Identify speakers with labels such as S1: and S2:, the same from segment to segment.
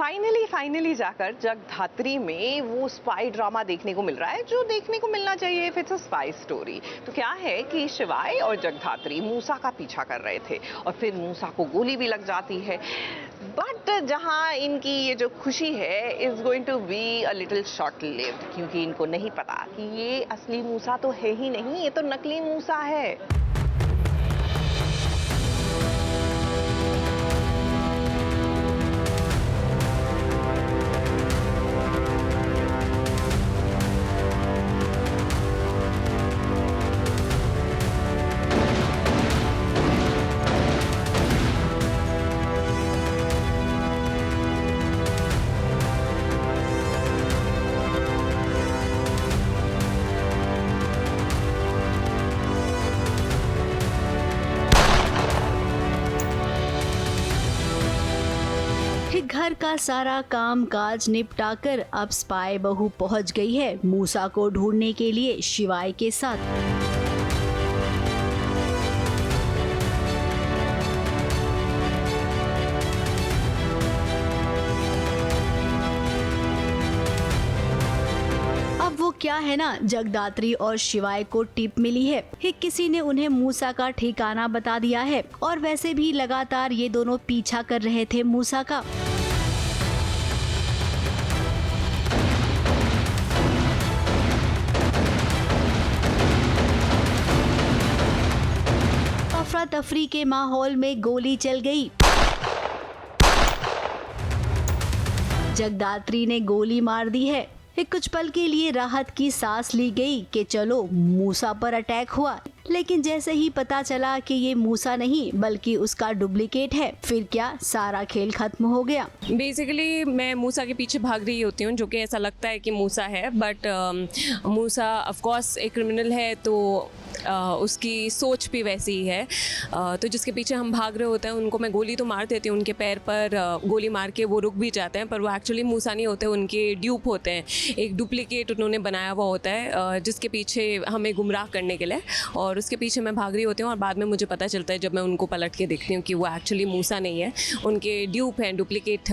S1: Finally जाकर जगधात्री में वो स्पाई ड्रामा देखने को मिल रहा है जो देखने को मिलना चाहिए if it's a spy story. तो क्या है कि शिवाय और जगधात्री मूसा का पीछा कर रहे थे और फिर मूसा को गोली भी लग जाती है। बट जहां इनकी ये जो खुशी है is going to be a little short lived, क्योंकि इनको नहीं पता कि ये असली मूसा तो है ही नहीं, ये तो नकली मूसा है।
S2: घर का सारा काम काज निपटाकर अब स्पाई बहू पहुंच गई है मूसा को ढूंढने के लिए शिवाय के साथ। अब वो क्या है ना, जगदात्री और शिवाय को टिप मिली है कि किसी ने उन्हें मूसा का ठिकाना बता दिया है और वैसे भी लगातार ये दोनों पीछा कर रहे थे मूसा का। अफरा तफरी के माहौल में गोली चल गई। जगदात्री ने गोली मार दी है। कुछ पल के लिए राहत की सांस ली गई कि चलो मूसा पर अटैक हुआ, लेकिन जैसे ही पता चला कि ये मूसा नहीं बल्कि उसका डुप्लीकेट है, फिर क्या सारा खेल खत्म हो गया।
S3: बेसिकली मैं मूसा के पीछे भाग रही होती हूँ, जो कि ऐसा लगता है कि मूसा है, बट मूसा ऑफ कोर्स एक क्रिमिनल है, तो उसकी सोच भी वैसी ही है। तो जिसके पीछे हम भाग रहे होते हैं उनको मैं गोली तो मार देती हूँ, उनके पैर पर गोली मार के वो रुक भी जाते हैं, पर वो एक्चुअली मूसा नहीं होते, उनके ड्यूप होते हैं। एक डुप्लीकेट उन्होंने बनाया हुआ होता है जिसके पीछे हमें गुमराह करने के लिए, और उसके पीछे मैं भाग रही होती हूँ। और बाद में मुझे पता चलता है जब मैं उनको पलट के देखती हूँ कि वो एक्चुअली मूसा नहीं है, उनके ड्यूप हैं, डुप्लीकेट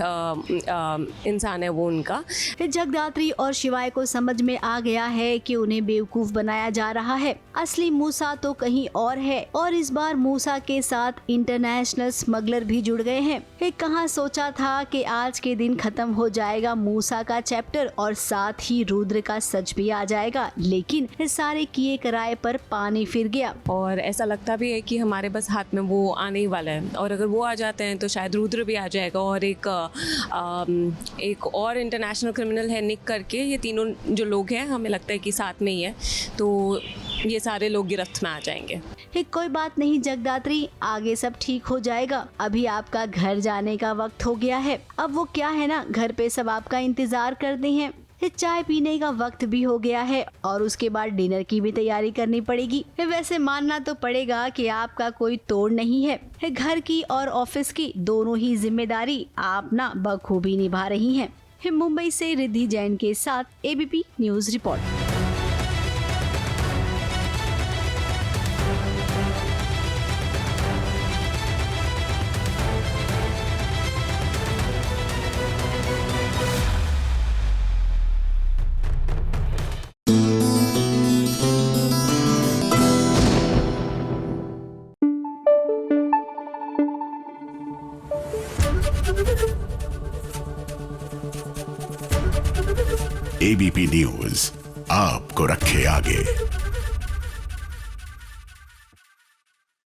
S3: इंसान है वो उनका।
S2: जगदात्री और शिवाय को समझ में आ गया है कि उन्हें बेवकूफ बनाया जा रहा है, असली मूसा तो कहीं और है। और इस बार मूसा के साथ इंटरनेशनल स्मगलर भी जुड़ गए हैं। कहाँ सोचा था कि आज के दिन खत्म हो जाएगा मूसा का चैप्टर और साथ ही रुद्र का सच भी आ जाएगा, लेकिन इस सारे किए कराए पर पानी फिर गया।
S3: और ऐसा लगता भी है कि हमारे बस हाथ में वो आने ही वाला है, और अगर वो आ जाते हैं तो शायद रुद्र भी आ जाएगा, और एक और इंटरनेशनल क्रिमिनल है निक करके। ये तीनों जो लोग हैं हमें लगता है कि साथ में ही है, तो ये सारे लोग गिरफ्त में आ जाएंगे।
S2: कोई बात नहीं जगदात्री, आगे सब ठीक हो जाएगा। अभी आपका घर जाने का वक्त हो गया है। अब वो क्या है ना, घर पे सब आपका इंतजार करते हैं। चाय पीने का वक्त भी हो गया है और उसके बाद डिनर की भी तैयारी करनी पड़ेगी। वैसे मानना तो पड़ेगा कि आपका कोई तोड़ नहीं है। घर की और ऑफिस की दोनों ही जिम्मेदारी आप ना बखूबी निभा रही हैं। मुंबई से रिद्धि जैन के साथ ABP news report.
S4: ABP news आपको रखे आगे।